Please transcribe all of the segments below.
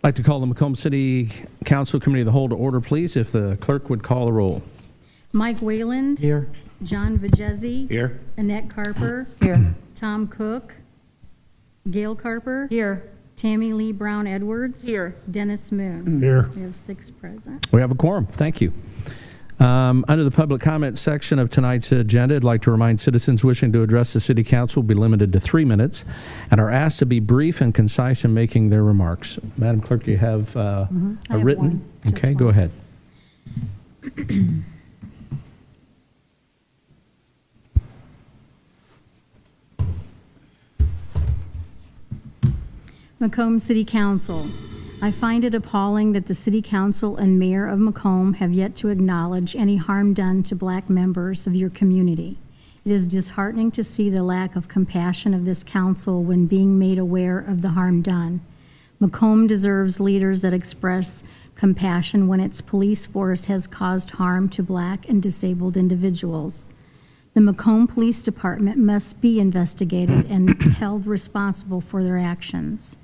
I'd like to call the Macomb City Council Committee of the Whole to order, please, if the clerk would call a roll. Mike Wayland. Here. John Vajezi. Here. Annette Carper. Here. Tom Cook. Gail Carper. Here. Tammy Lee Brown Edwards. Here. Dennis Moon. Here. We have 6 present. We have a quorum. Thank you. Under the public comment section of tonight's agenda, I'd like to remind citizens wishing to address the City Council will be limited to 3 minutes and are asked to be brief and concise in making their remarks. Madam Clerk, you have I a have written? one, just Okay, go one. ahead. Macomb City Council. I find it appalling that the City Council and Mayor of Macomb have yet to acknowledge any harm done to Black members of your community. It is disheartening to see the lack of compassion of this council when being made aware of the harm done. Macomb deserves leaders that express compassion when its police force has caused harm to Black and disabled individuals. The Macomb Police Department must be investigated and held responsible for their actions.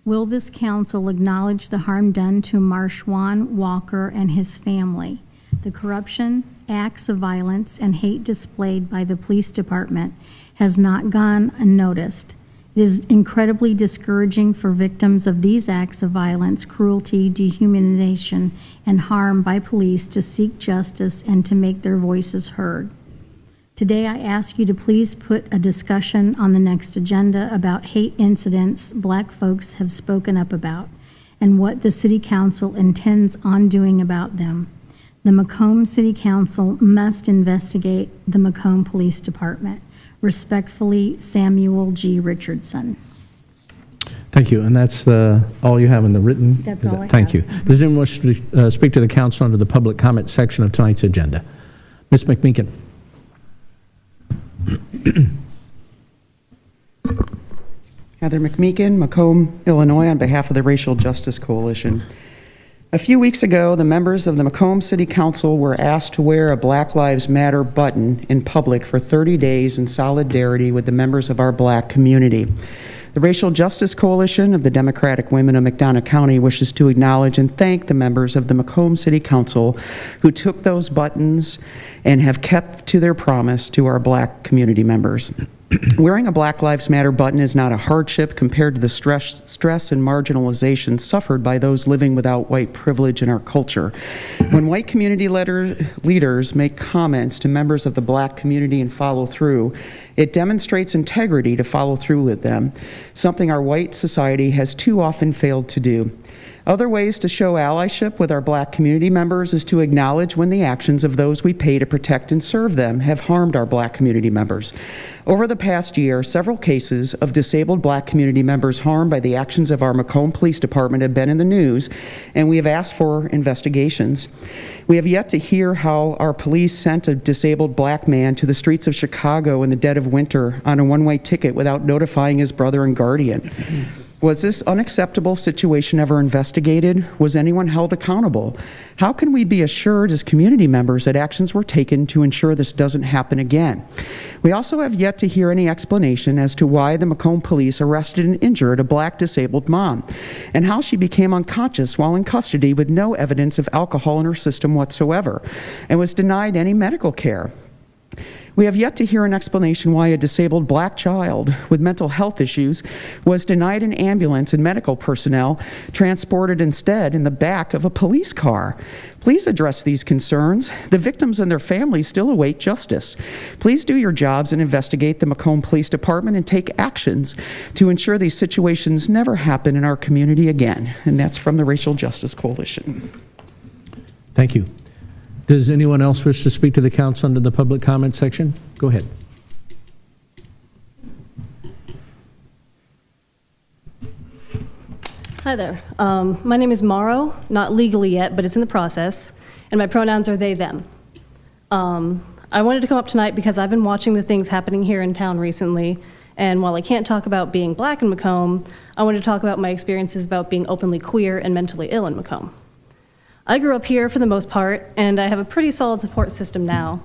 Will this council acknowledge the harm done to Marshawn Walker and his family? The corruption, acts of violence, and hate displayed by the police department has not gone unnoticed. It is incredibly discouraging for victims of these acts of violence, cruelty, dehumanization, and harm by police to seek justice and to make their voices heard. Today, I ask you to please put a discussion on the next agenda about hate incidents Black folks have spoken up about and what the City Council intends on doing about them. The Macomb City Council must investigate the Macomb Police Department. Respectfully, Samuel G. Richardson. Thank you. And that's all you have in the written? That's all I Thank have. you. Does anyone wish to speak to the council under the public comment section of tonight's agenda? Ms. McMeekin. Heather McMeekin, Macomb, Illinois, on behalf of the Racial Justice Coalition. A few weeks ago, the members of the Macomb City Council were asked to wear a Black Lives Matter button in public for 30 days in solidarity with the members of our Black community. The Racial Justice Coalition of the Democratic Women of McDonough County wishes to acknowledge and thank the members of the Macomb City Council who took those buttons and have kept to their promise to our Black community members. Wearing a Black Lives Matter button is not a hardship compared to the stress and marginalization suffered by those living without white privilege in our culture. When white community leaders make comments to members of the Black community and follow through, it demonstrates integrity to follow through with them, something our white society has too often failed to do. Other ways to show allyship with our Black community members is to acknowledge when the actions of those we pay to protect and serve them have harmed our Black community members. Over the past year, several cases of disabled Black community members harmed by the actions of our Macomb Police Department have been in the news, and we have asked for investigations. We have yet to hear how our police sent a disabled Black man to the streets of Chicago in the dead of winter on a one-way ticket without notifying his brother and guardian. Was this unacceptable situation ever investigated? Was anyone held accountable? How can we be assured as community members that actions were taken to ensure this doesn't happen again? We also have yet to hear any explanation as to why the Macomb police arrested and injured a Black disabled mom and how she became unconscious while in custody with no evidence of alcohol in her system whatsoever and was denied any medical care. We have yet to hear an explanation why a disabled Black child with mental health issues was denied an ambulance and medical personnel transported instead in the back of a police car. Please address these concerns. The victims and their families still await justice. Please do your jobs and investigate the Macomb Police Department and take actions to ensure these situations never happen in our community again. And that's from the Racial Justice Coalition. Thank you. Does anyone else wish to speak to the council under the public comment section? Go ahead. Hi there. My name is Morrow, not legally yet, but it's in the process, and my pronouns are they, them. I wanted to come up tonight because I've been watching the things happening here in town recently, and while I can't talk about being Black in Macomb, I wanted to talk about my experiences about being openly queer and mentally ill in Macomb. I grew up here for the most part, and I have a pretty solid support system now,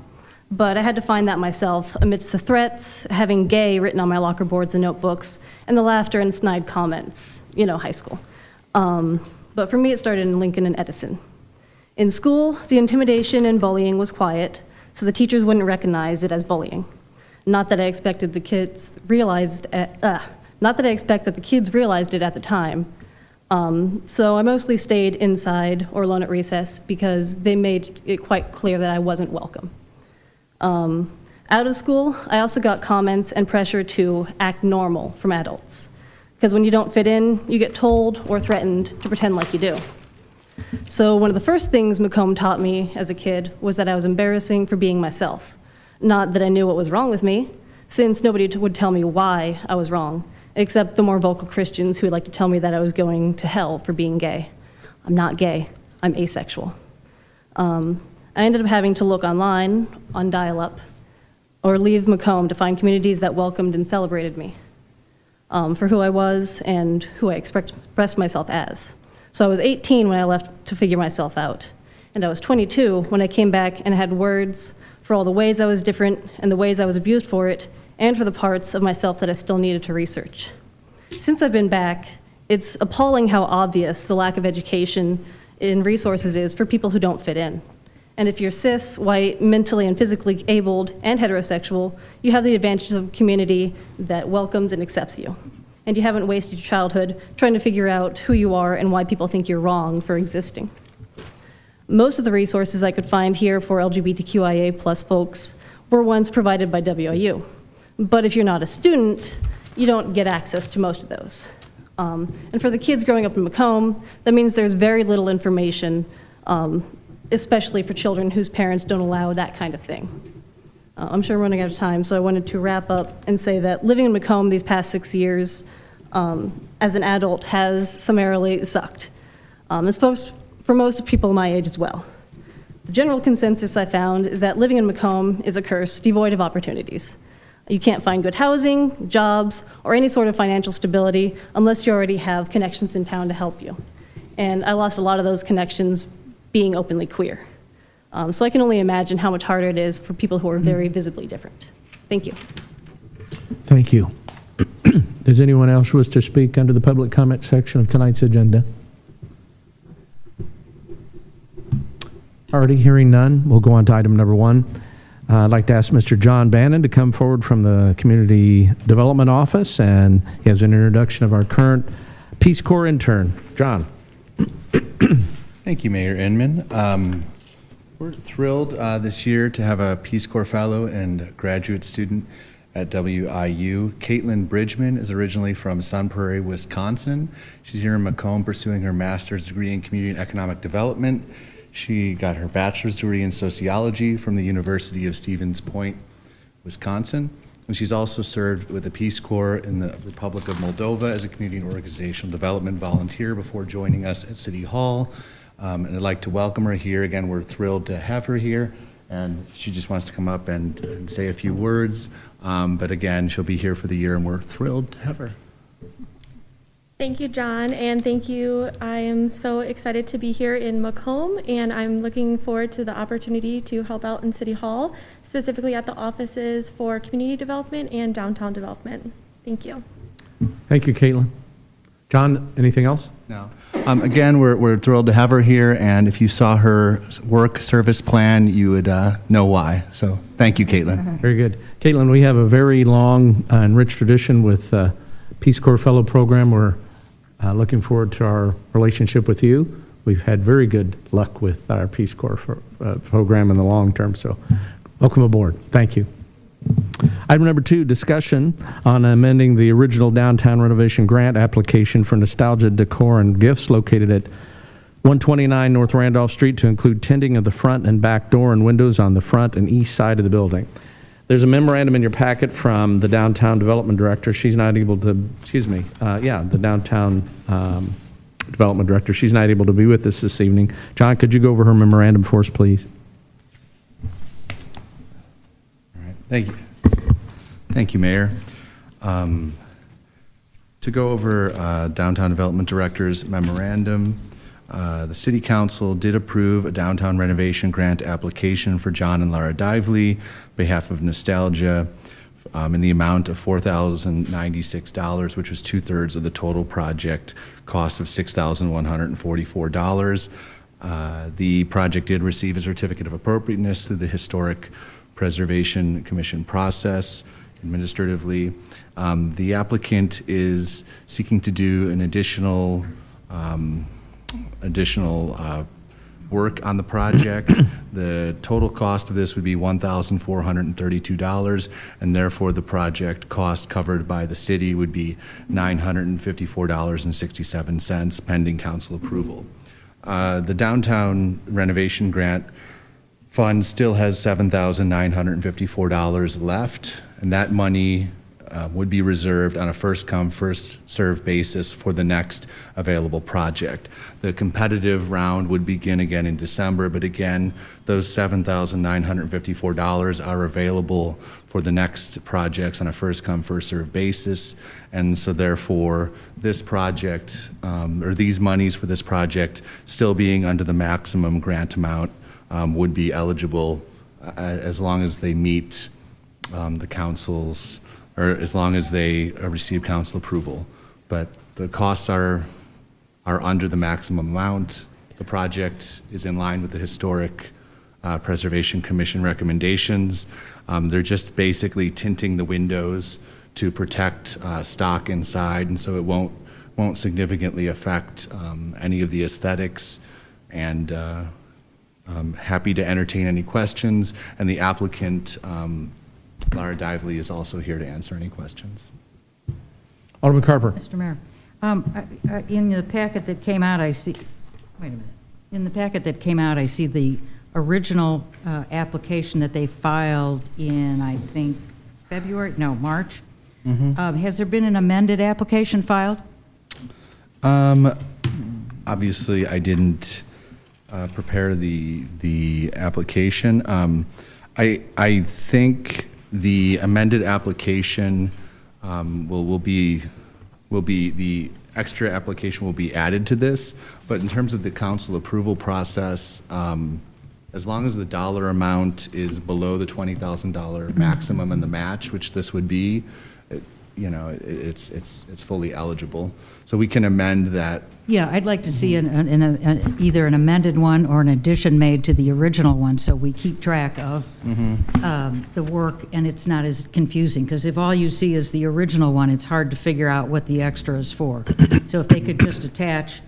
but I had to find that myself amidst the threats, having gay written on my locker boards and notebooks, and the laughter and snide comments, high school. But for me, it started in Lincoln and Edison. In school, the intimidation and bullying was quiet, so the teachers wouldn't recognize it as bullying. Not that I expected the kids realized, not that I expect that the kids realized it at the time. So I mostly stayed inside or alone at recess because they made it quite clear that I wasn't welcome. Out of school, I also got comments and pressure to act normal from adults. Because when you don't fit in, you get told or threatened to pretend like you do. So one of the first things Macomb taught me as a kid was that I was embarrassing for being myself. Not that I knew what was wrong with me, since nobody would tell me why I was wrong, except the more vocal Christians who would like to tell me that I was going to hell for being gay. I'm not gay, I'm asexual. I ended up having to look online, on dial-up, or leave Macomb to find communities that welcomed and celebrated me for who I was and who I expressed myself as. So I was 18 when I left to figure myself out, and I was 22 when I came back and had words for all the ways I was different and the ways I was abused for it, and for the parts of myself that I still needed to research. Since I've been back, it's appalling how obvious the lack of education in resources is for people who don't fit in. And if you're cis, white, mentally and physically abled, and heterosexual, you have the advantages of a community that welcomes and accepts you. And you haven't wasted your childhood trying to figure out who you are and why people think you're wrong for existing. Most of the resources I could find here for LGBTQIA+ folks were ones provided by WIU. But if you're not a student, you don't get access to most of those. And for the kids growing up in Macomb, that means there's very little information, especially for children whose parents don't allow that kind of thing. I'm sure I'm running out of time, so I wanted to wrap up and say that living in Macomb these past 6 years as an adult has summarily sucked. It's for most people my age as well. The general consensus I found is that living in Macomb is a curse devoid of opportunities. You can't find good housing, jobs, or any sort of financial stability unless you already have connections in town to help you. And I lost a lot of those connections being openly queer. So I can only imagine how much harder it is for people who are very visibly different. Thank you. Thank you. Does anyone else wish to speak under the public comment section of tonight's agenda? Already hearing none, we'll go on to item number 1. I'd like to ask Mr. John Bannon to come forward from the Community Development Office, and he has an introduction of our current Peace Corps intern. John. Thank you, Mayor Inman. We're thrilled this year to have a Peace Corps Fellow and graduate student at WIU. Caitlin Bridgman is originally from Sun Prairie, Wisconsin. She's here in Macomb pursuing her master's degree in community and economic development. She got her bachelor's degree in sociology from the University of Stevens Point, Wisconsin. And she's also served with the Peace Corps in the Republic of Moldova as a community and organizational development volunteer before joining us at City Hall. And I'd like to welcome her here. Again, we're thrilled to have her here. And she just wants to come up and say a few words. But again, she'll be here for the year, and we're thrilled to have her. Thank you, John, and thank you. I am so excited to be here in Macomb, and I'm looking forward to the opportunity to help out in City Hall, specifically at the offices for community development and downtown development. Thank you. Thank you, Caitlin. John, anything else? No. Again, we're thrilled to have her here, and if you saw her work service plan, you would know why. So thank you, Caitlin. Very good. Caitlin, we have a very long and rich tradition with Peace Corps Fellow Program. We're looking forward to our relationship with you. We've had very good luck with our Peace Corps program in the long term, so welcome aboard. Thank you. Item number 2, discussion on amending the original downtown renovation grant application for nostalgia decor and gifts located at 129 North Randolph Street to include tinting of the front and back door and windows on the front and east side of the building. There's a memorandum in your packet from the Downtown Development Director. She's not able to, the Downtown Development Director. She's not able to be with us this evening. John, could you go over her memorandum for us, please? All right. Thank you. Thank you, Mayor. To go over Downtown Development Director's memorandum, the City Council did approve a downtown renovation grant application for John and Laura Dively, on behalf of Nostalgia, in the amount of $4,096, which was 2/3 of the total project cost of $6,144. The project did receive a certificate of appropriateness through the Historic Preservation Commission process administratively. The applicant is seeking to do an additional work on the project. The total cost of this would be $1,432, and therefore the project cost covered by the city would be $954.67, pending council approval. The downtown renovation grant fund still has $7,954 left, and that money would be reserved on a first-come, first-served basis for the next available project. The competitive round would begin again in December, but again, those $7,954 are available for the next projects on a first-come, first-served basis, and so therefore, this project, or these monies for this project, still being under the maximum grant amount, would be eligible as long as they meet the council's, or as long as they receive council approval. But the costs are under the maximum amount. The project is in line with the Historic Preservation Commission recommendations. They're just basically tinting the windows to protect stock inside, and so it won't significantly affect any of the aesthetics. And I'm happy to entertain any questions, and the applicant, Laura Dively, is also here to answer any questions. Alderman Carper. Mr. Mayor, in the packet that came out, I see, wait a minute. In the packet that came out, I see the original application that they filed in, I think, March. Has there been an amended application filed? Obviously, I didn't prepare the application. I think the amended application will be the extra application will be added to this, but in terms of the council approval process, as long as the dollar amount is below the $20,000 maximum and the match, which this would be, it's fully eligible. So we can amend that. Yeah, I'd like to see either an amended one or an addition made to the original one, so we keep track of the work and it's not as confusing. Because if all you see is the original one, it's hard to figure out what the extra is for. So if they could just attach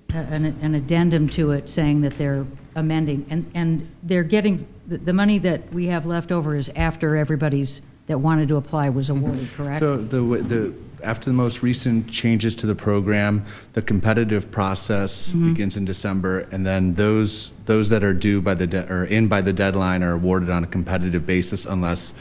an addendum to it saying that they're amending, and they're getting, the money that we have left over is after everybody's that wanted to apply was awarded, correct? So after the most recent changes to the program, the competitive process begins in December, and then those that are due by the deadline are awarded on a competitive basis unless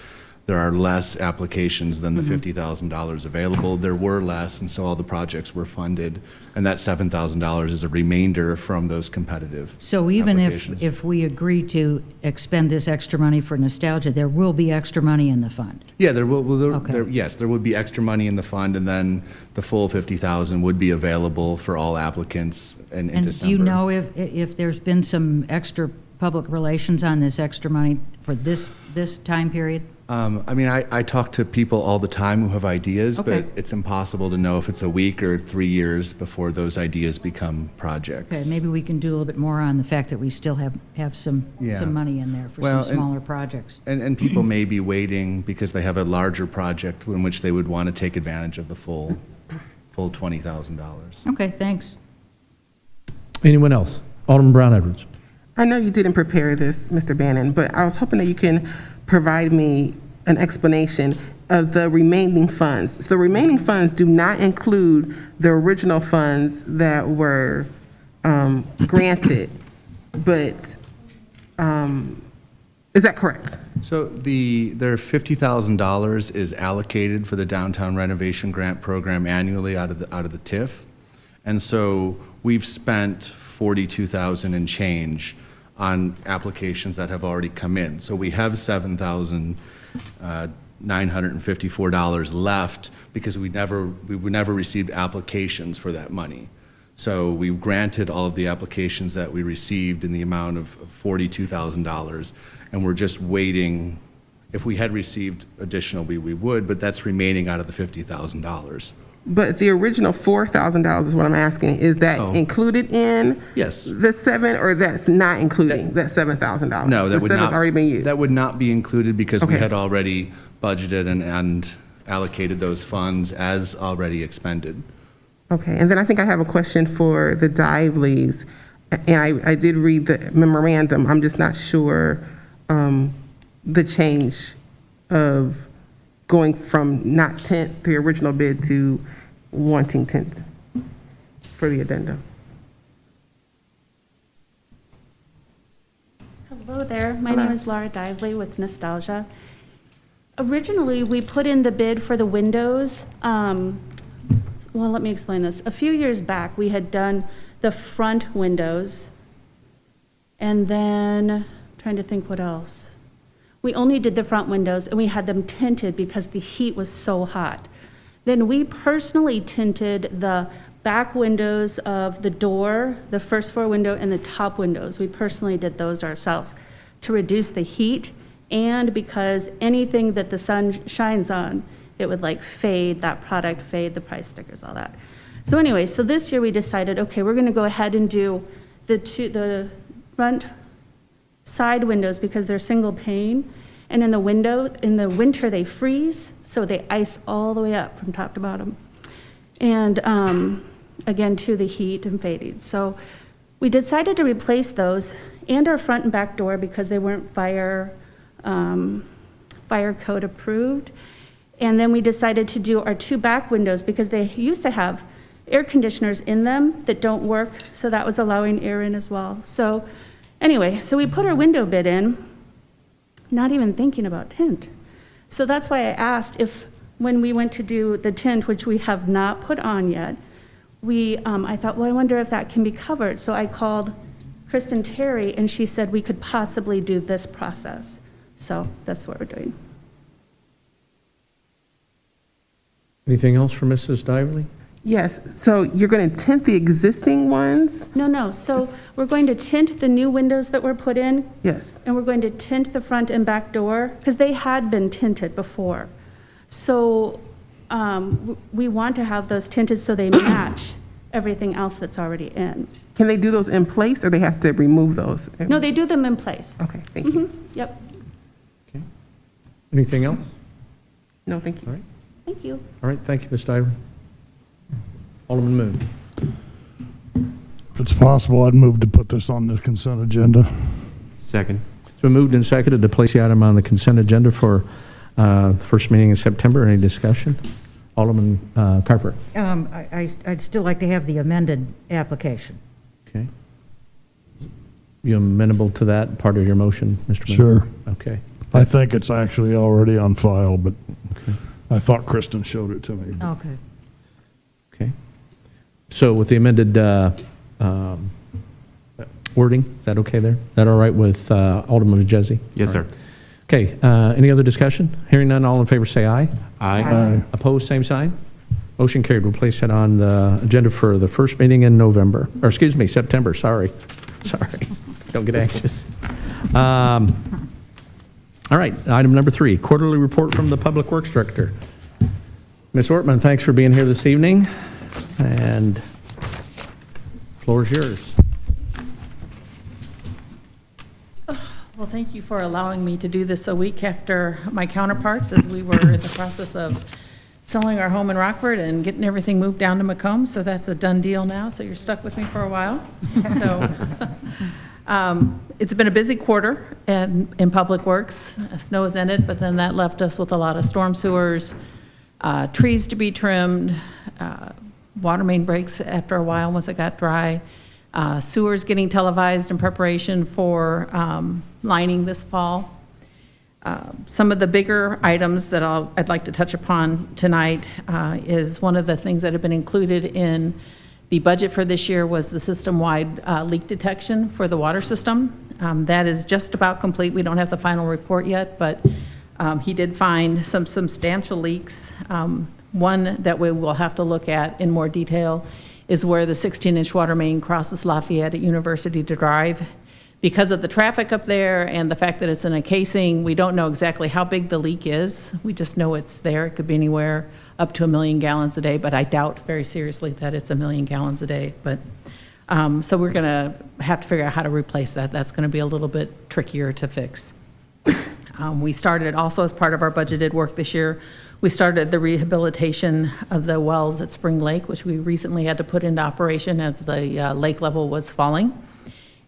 there are less applications than the $50,000 available. There were less, and so all the projects were funded, and that $7,000 is a remainder from those competitive So even applications. if we agree to expend this extra money for nostalgia, there will be extra money in the fund? Yeah, there will, Okay. yes, there would be extra money in the fund, and then the full $50,000 would be available for all applicants in And December. do you know if there's been some extra public relations on this extra money for this time period? I mean, I talk to people all the time who have ideas, Okay. but it's impossible to know if it's a week or 3 years before those ideas become projects. Okay, maybe we can do a little bit more on the fact that we still have some Yeah. money in there for Well, some smaller projects. And people may be waiting because they have a larger project in which they would want to take advantage of the full $20,000. Okay, thanks. Anyone else? Alderman Brown Edwards. I know you didn't prepare this, Mr. Bannon, but I was hoping that you can provide me an explanation of the remaining funds. So the remaining funds do not include the original funds that were granted, but is that correct? So their $50,000 is allocated for the downtown renovation grant program annually out of the TIF. And so we've spent $42,000 and change on applications that have already come in. So we have $7,954 left because we never received applications for that money. So we granted all of the applications that we received in the amount of $42,000, and we're just waiting If we had received additional, we would, but that's remaining out of the $50,000. But the original $4,000 is what I'm asking. Is that Oh. included in Yes. the 7, or that's not including that $7,000? No, that would The not. 7's already been used. That would not be included because we Okay. had already budgeted and allocated those funds as already expended. Okay, and then I think I have a question for the Diveleys. And I did read the memorandum. I'm just not sure the change of going from not tint, the original bid, to wanting tint for the addendum. Hello there. My Hello. name is Laura Dively with Nostalgia. Originally, we put in the bid for the windows. Well, let me explain this. A few years back, we had done the front windows, and then, trying to think what else. We only did the front windows, and we had them tinted because the heat was so hot. Then we personally tinted the back windows of the door, the first floor window, and the top windows. We personally did those ourselves to reduce the heat, and because anything that the sun shines on, it would like fade, that product fade, the price stickers, all that. So anyway, so this year we decided, okay, we're gonna go ahead and do the front side windows because they're single pane. And in the winter, they freeze, so they ice all the way up from top to bottom. And again, to the heat and fading. So we decided to replace those and our front and back door because they weren't fire code approved. And then we decided to do our 2 back windows because they used to have air conditioners in them that don't work, so that was allowing air in as well. So anyway, so we put our window bid in, not even thinking about tint. So that's why I asked if, when we went to do the tint, which we have not put on yet, I thought, well, I wonder if that can be covered. So I called Kristen Terry, and she said we could possibly do this process. So that's what we're doing. Anything else for Mrs. Dively? Yes, so you're going to tint the existing ones? No, so we're going to tint the new windows that were put in, Yes. and we're going to tint the front and back door, because they had been tinted before. So we want to have those tinted so they match everything else that's already in. Can they do those in place, or they have to remove those? No, they do them in place. Okay, thank you. Yep, Okay. Anything else? No, thank you. All right. thank you. All right, thank you, Ms. Dively. Alderman Moon. If it's possible, I'd move to put this on the consent agenda. Second. It's been moved and seconded to place the item on the consent agenda for the first meeting in September. Any discussion? Alderman Carper. I'd still like to have the amended application. Okay. You amenable to that part of your motion, Mr. Moon? Sure. Okay. I think it's actually already on file, but Okay. I thought Kristen showed it to me. Okay. Okay. So with the amended wording, is that okay there? Is that all right with Alderman Jesse? Yes, sir. Okay, any other discussion? Hearing none, all in favor say aye. Aye. Opposed, same sign. Motion carried. We'll place it on the agenda for the first meeting in November, or excuse me, September, sorry. Don't get anxious. All right, item number 3, quarterly report from the Public Works Director. Ms. Ortman, thanks for being here this evening, and floor is yours. Well, thank you for allowing me to do this a week after my counterparts, as we were in the process of selling our home in Rockford and getting everything moved down to Macomb, so that's a done deal now, so you're stuck with me for a while. So it's been a busy quarter in Public Works. Snow has ended, but then that left us with a lot of storm sewers, trees to be trimmed, water main breaks after a while once it got dry, sewers getting televised in preparation for lining this fall. Some of the bigger items that I'd like to touch upon tonight is one of the things that have been included in the budget for this year was the system-wide leak detection for the water system. That is just about complete. We don't have the final report yet, but he did find some substantial leaks. One that we will have to look at in more detail is where the 16-inch water main crosses Lafayette at University Drive. because of the traffic up there and the fact that it's in a casing, we don't know exactly how big the leak is. We just know it's there. It could be anywhere up to 1 million gallons a day, but I doubt very seriously that it's 1 million gallons a day. But so we're going to have to figure out how to replace that. That's going to be a little bit trickier to fix. We started also as part of our budgeted work this year, we started the rehabilitation of the wells at Spring Lake, which we recently had to put into operation as the lake level was falling.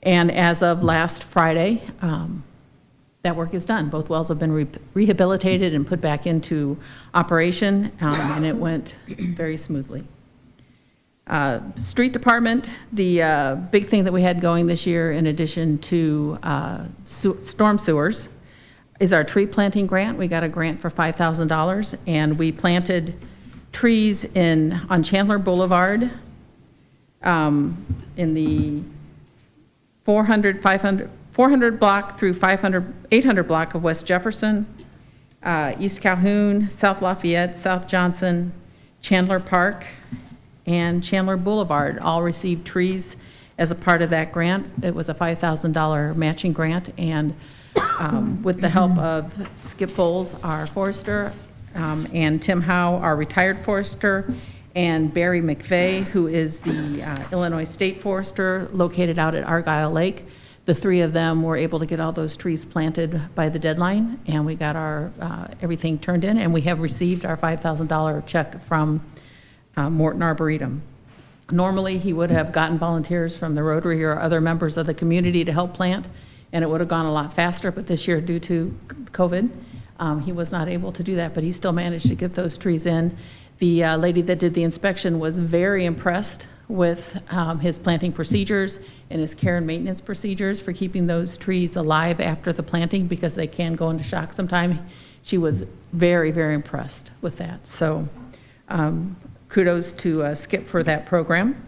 And as of last Friday, that work is done. Both wells have been rehabilitated and put back into operation, and it went very smoothly. Street department, the big thing that we had going this year, in addition to storm sewers, is our tree planting grant. We got a grant for $5,000, and we planted trees on Chandler Boulevard, in the 400 block through 800 block of West Jefferson, East Calhoun, South Lafayette, South Johnson, Chandler Park, and Chandler Boulevard all received trees as a part of that grant. It was a $5,000 matching grant, and with the help of Skip Bowles, our forester, and Tim Howe, our retired forester, and Barry McVeigh, who is the Illinois State Forester located out at Argyle Lake. The three of them were able to get all those trees planted by the deadline, and we got our everything turned in, and we have received our $5,000 check from Morton Arboretum. Normally, he would have gotten volunteers from the Rotary or other members of the community to help plant, and it would have gone a lot faster, but this year, due to COVID, he was not able to do that, but he still managed to get those trees in. The lady that did the inspection was very impressed with his planting procedures and his care and maintenance procedures for keeping those trees alive after the planting, because they can go into shock sometime. She was very, very impressed with that. So kudos to Skip for that program.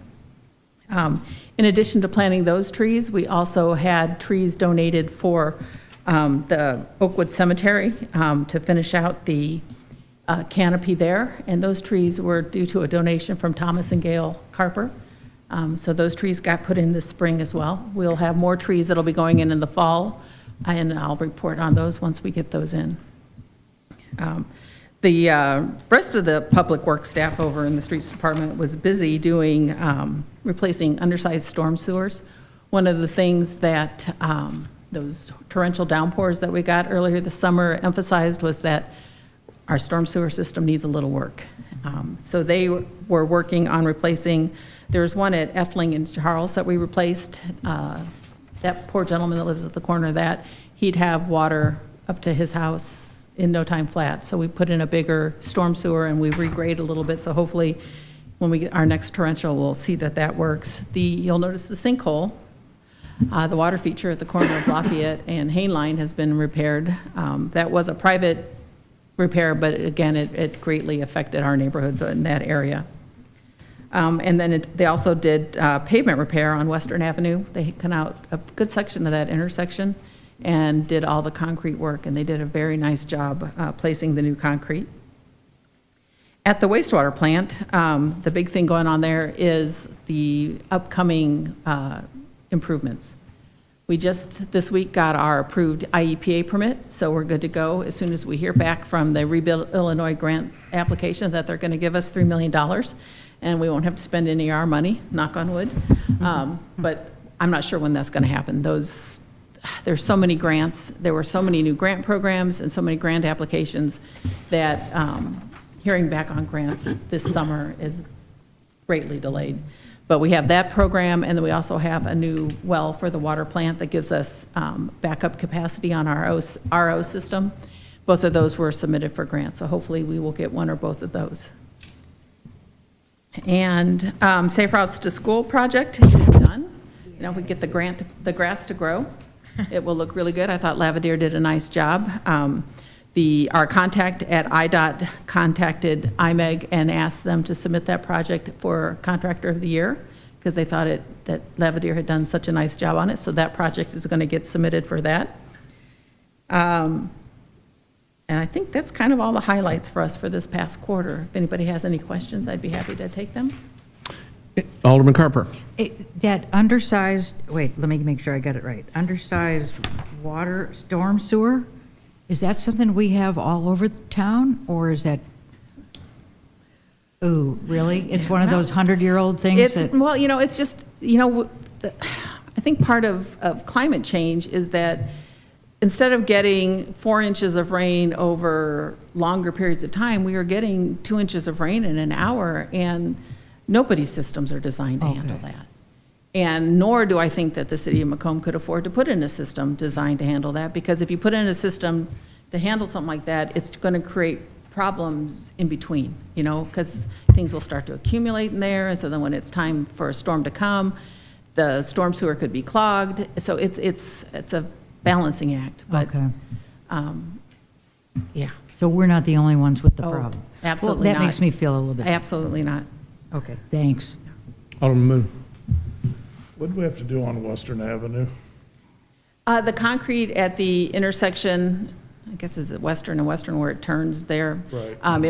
In addition to planting those trees, we also had trees donated for the Oakwood Cemetery to finish out the canopy there, and those trees were due to a donation from Thomas and Gail Carper. So those trees got put in this spring as well. We'll have more trees that'll be going in the fall, and I'll report on those once we get those in. The rest of the public works staff over in the streets department was busy doing replacing undersized storm sewers. One of the things that those torrential downpours that we got earlier this summer emphasized was that our storm sewer system needs a little work. So they were working on replacing, there's one at Effling and Charles that we replaced. That poor gentleman that lives at the corner of that, he'd have water up to his house in no time flat. So we put in a bigger storm sewer and we regrade a little bit. So hopefully when we get our next torrential, we'll see that that works. You'll notice the sinkhole, the water feature at the corner of Lafayette and Hainline has been repaired. That was a private repair, but again, it greatly affected our neighborhoods in that area. And then they also did pavement repair on Western Avenue. They cut out a good section of that intersection and did all the concrete work, and they did a very nice job placing the new concrete. At the wastewater plant, the big thing going on there is the upcoming improvements. We just this week got our approved IEPA permit, so we're good to go as soon as we hear back from the Rebuild Illinois grant application that they're going to give us $3 million, and we won't have to spend any of our money, knock on wood. But I'm not sure when that's going to happen. There's so many grants, there were so many new grant programs and so many grant applications that hearing back on grants this summer is greatly delayed. But we have that program, and then we also have a new well for the water plant that gives us backup capacity on our RO system. Both of those were submitted for grants, so hopefully we will get one or both of those. And Safe Routes to School project is done. You know, if we get the grass to grow, it will look really good. I thought Lavadier did a nice job. Our contact at IDOT contacted IMEG and asked them to submit that project for Contractor of the Year because they thought that Lavadier had done such a nice job on it. So that project is going to get submitted for that. And I think that's kind of all the highlights for us for this past quarter. If anybody has any questions, I'd be happy to take them. Alderman Carper. That undersized, wait, let me make sure I got it right. Undersized water, storm sewer, is that something we have all over town, or is that, ooh, really? It's one of those 100-year-old things It's, that, well, it's just, I think part of climate change is that instead of getting 4 inches of rain over longer periods of time, we are getting 2 inches of rain in an hour, and nobody's systems are designed to handle that. And nor do I think that the city of Macomb could afford to put in a system designed to handle that, because if you put in a system to handle something like that, it's going to create problems in between, because things will start to accumulate in there, and so then when it's time for a storm to come, the storm sewer could be clogged. So it's a balancing act. But, okay. yeah. So we're not the only ones with the Oh, problem? absolutely Well, that not. makes me feel a little bit. Absolutely not. Okay, thanks. Alderman Moon. What do we have to do on Western Avenue? The concrete at the intersection, I guess is it Western and Western where it turns there? Right.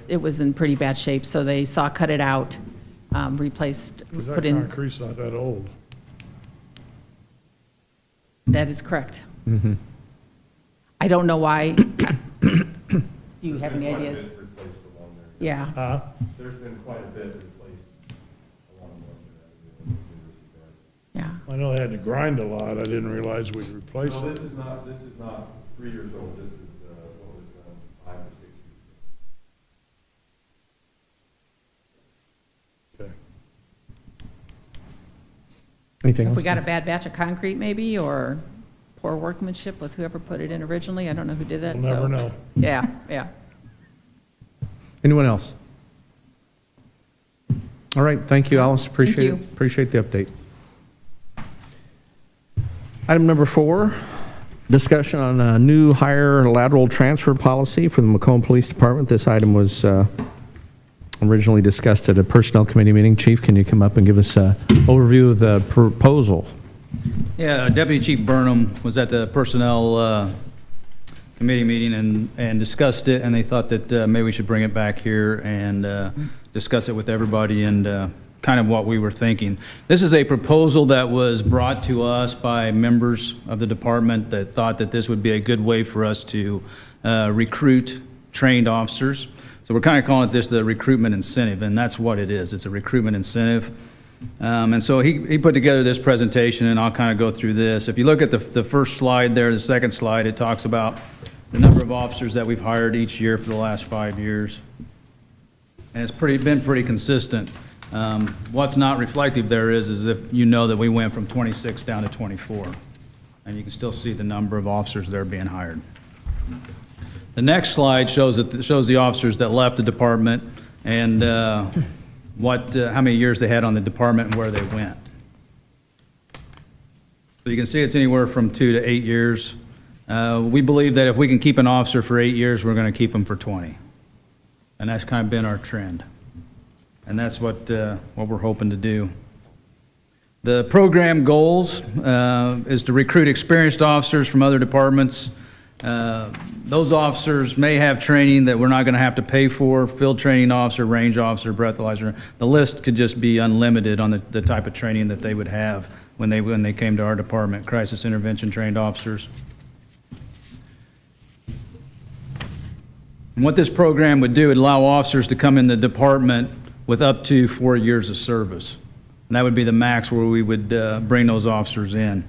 It was in pretty bad shape, so they cut it out, replaced, Because that put in. concrete's not that old. That is correct. I don't know why. Do you have any ideas? Yeah. Huh? There's been quite a bit replaced along Western Avenue. Yeah. I know they had to grind a lot. I didn't realize we'd replace No, it. this is not 3 years old. This is, what was done 5 or 6 years ago. Okay. Anything If else? we got a bad batch of concrete maybe, or poor workmanship with whoever put it in originally, I don't know who did it. We'll never so- know. Yeah, yeah. Anyone else? All right, thank you, Alice. Appreciate you. it. Appreciate the update. Item number 4, discussion on a new hire lateral transfer policy for the Macomb Police Department. This item was originally discussed at a Personnel Committee meeting. Chief, can you come up and give us an overview of the proposal? Yeah, Deputy Chief Burnham was at the Personnel Committee meeting and discussed it, and they thought that maybe we should bring it back here and discuss it with everybody and kind of what we were thinking. This is a proposal that was brought to us by members of the department that thought that this would be a good way for us to recruit trained officers. So we're kind of calling this the recruitment incentive, and that's what it is. It's a recruitment incentive. And so he put together this presentation, and I'll kind of go through this. If you look at the first slide there, the second slide, it talks about the number of officers that we've hired each year for the last 5 years. And it's been pretty consistent. What's not reflective there is if you know that we went from 26 down to 24. And you can still see the number of officers that are being hired. The next slide shows the officers that left the department and how many years they had on the department and where they went. So you can see it's anywhere from 2 to 8 years. We believe that if we can keep an officer for 8 years, we're going to keep them for 20. And that's kind of been our trend. And that's what we're hoping to do. The program goals is to recruit experienced officers from other departments. Those officers may have training that we're not going to have to pay for, field training officer, range officer, breathalyzer. The list could just be unlimited on the type of training that they would have when they came to our department, crisis intervention trained officers. And what this program would do, it'd allow officers to come in the department with up to 4 years of service. And that would be the max where we would bring those officers in.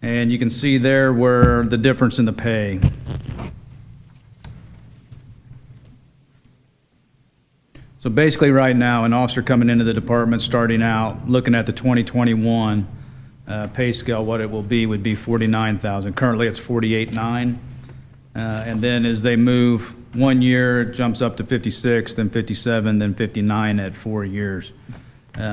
And you can see there where the difference in the pay. So basically right now, an officer coming into the department starting out, looking at the 2021 pay scale, what it will be would be $49,000. Currently it's $48,900. And then as they move 1 year, it jumps up to 56, then 57, then 59 at 4 years.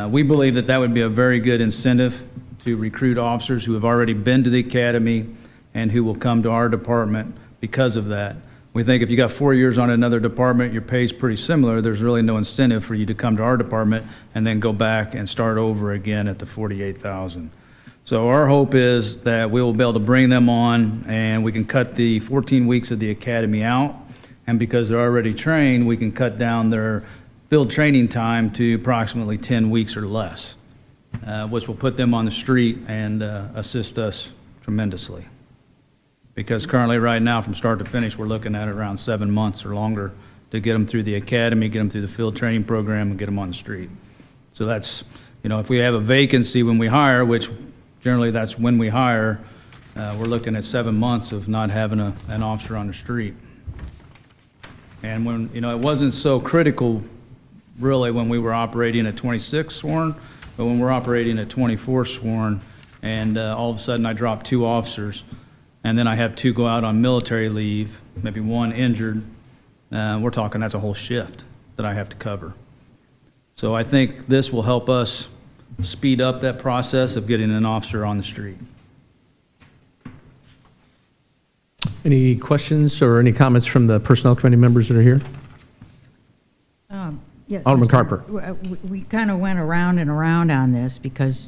We believe that that would be a very good incentive to recruit officers who have already been to the academy and who will come to our department because of that. We think if you got 4 years on another department, your pay's pretty similar, there's really no incentive for you to come to our department and then go back and start over again at the $48,000. So our hope is that we will be able to bring them on and we can cut the 14 weeks of the academy out. And because they're already trained, we can cut down their field training time to approximately 10 weeks or less, which will put them on the street and assist us tremendously. Because currently, right now, from start to finish, we're looking at around 7 months or longer to get them through the academy, get them through the field training program, and get them on the street. So that's, if we have a vacancy when we hire, which generally that's when we hire, we're looking at 7 months of not having an officer on the street. And when, it wasn't so critical, really, when we were operating at 26 sworn, but when we're operating at 24 sworn, and all of a sudden I drop 2 officers, and then I have 2 go out on military leave, maybe 1 injured, we're talking that's a whole shift that I have to cover. So I think this will help us speed up that process of getting an officer on the street. Any questions or any comments from the Personnel Committee members that are here? Yes, Alderman Mr. Carper. We kind of went around and around on this because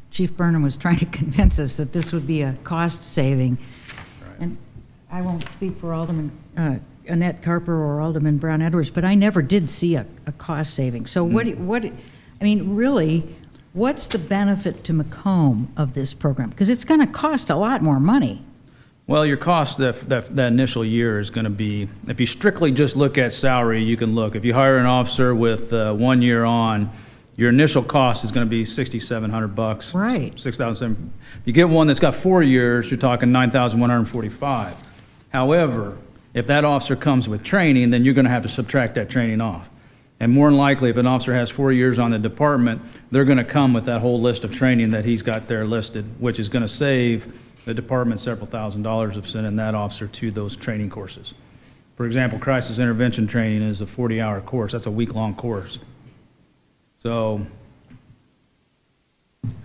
Chief Burnham was trying to convince us that this would be a cost saving. And I won't speak for Alderman Annette Carper or Alderman Brown Edwards, but I never did see a cost saving. So really, what's the benefit to Macomb of this program? Because it's going to cost a lot more money. Well, your cost that initial year is going to be, if you strictly just look at salary, you can look. If you hire an officer with 1 year on, your initial cost is going to be $6,700. Right. $6,700. If you get one that's got 4 years, you're talking $9,145. However, if that officer comes with training, then you're going to have to subtract that training off. And more than likely, if an officer has 4 years on the department, they're going to come with that whole list of training that he's got there listed, which is going to save the department several $1,000s of sending that officer to those training courses. For example, crisis intervention training is a 40-hour course. That's a week-long course. So,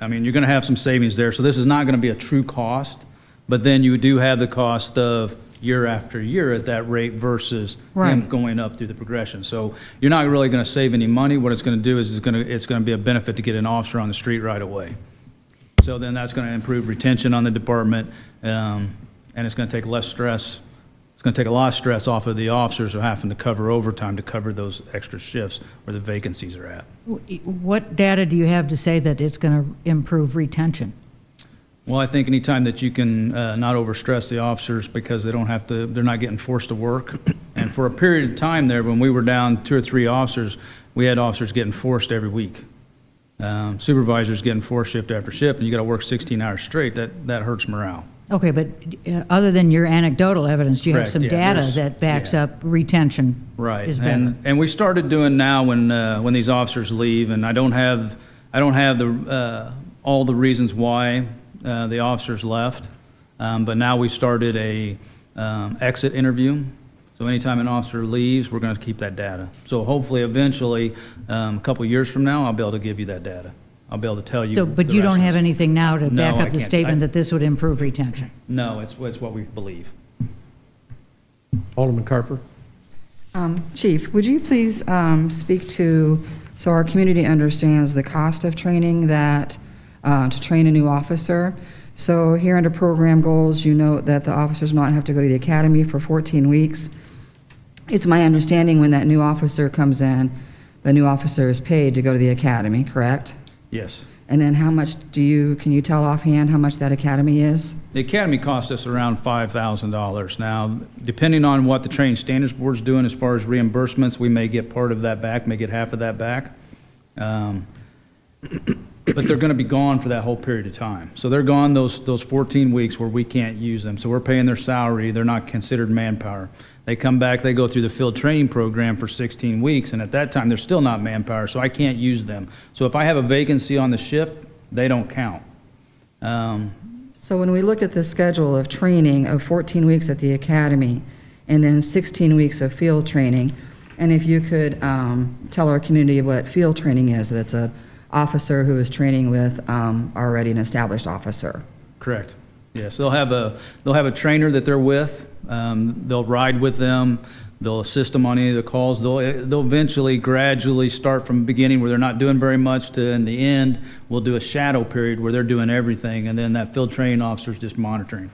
you're going to have some savings there. So this is not going to be a true cost, but then you do have the cost of year after year at that rate versus him going up through the progression. So you're not really going to save any money. What it's going to do is it's going to be a benefit to get an officer on the street right away. So then that's going to improve retention on the department, and it's going to take less stress. It's going to take a lot of stress off of the officers who are having to cover overtime to cover those extra shifts where the vacancies are at. What data do you have to say that it's going to improve retention? Well, I think anytime that you can not overstress the officers because they're not getting forced to work. And for a period of time there, when we were down 2 or 3 officers, we had officers getting forced every week. Supervisors getting forced shift after shift, and you got to work 16 hours straight. That hurts morale. Okay, but other than your anecdotal evidence, do you have Correct, some yeah, data that backs up retention Right, is better? and we started doing now when these officers leave, and I don't have the all the reasons why the officers left, but now we started a exit interview. So anytime an officer leaves, we're going to keep that data. So hopefully, eventually, a couple years from now, I'll be able to give you that data. I'll be able to tell you. So, but the you don't have rationales. anything now to No, back I up the can't. statement that this would improve retention? No, it's what we believe. Alderman Carper. Chief, would you please speak to, so our community understands the cost of training to train a new officer. So here under program goals, you note that the officers not have to go to the academy for 14 weeks. It's my understanding when that new officer comes in, the new officer is paid to go to the academy, correct? Yes. And then how much can you tell offhand how much that academy is? The academy cost us around $5,000. Now, depending on what the Training Standards Board's doing as far as reimbursements, we may get part of that back, may get half of that back. But they're going to be gone for that whole period of time. So they're gone those 14 weeks where we can't use them. So we're paying their salary. They're not considered manpower. They come back, they go through the field training program for 16 weeks, and at that time, they're still not manpower, so I can't use them. So if I have a vacancy on the shift, they don't count. So when we look at the schedule of training of 14 weeks at the academy and then 16 weeks of field training, and if you could tell our community what field training is, that it's an officer who is training with already an established officer. Correct. Yes, they'll have a trainer that they're with. They'll ride with them. They'll assist them on any of the calls. They'll eventually, gradually start from the beginning where they're not doing very much to in the end, we'll do a shadow period where they're doing everything, and then that field training officer's just monitoring.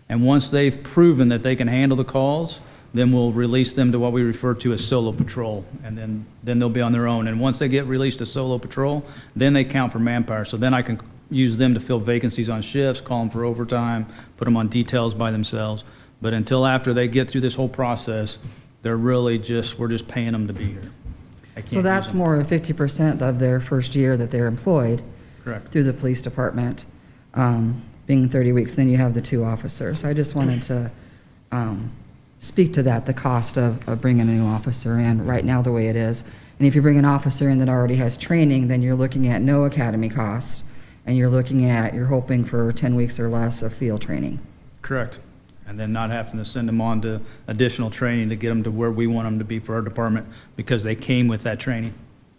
And once they've proven that they can handle the calls, then we'll release them to what we refer to as solo patrol, and then they'll be on their own. And once they get released to solo patrol, then they count for manpower. So then I can use them to fill vacancies on shifts, call them for overtime, put them on details by themselves. But until after they get through this whole process, they're really we're just paying them to be here. I can't So use that's them. more than 50% of their first year that they're employed Correct. through the police department, being 30 weeks, then you have the 2 officers. I just wanted to speak to that, the cost of bringing a new officer in right now the way it is. And if you bring an officer in that already has training, then you're looking at no academy costs, and you're hoping for 10 weeks or less of field training. Correct. And then not having to send them on to additional training to get them to where we want them to be for our department because they came with that training.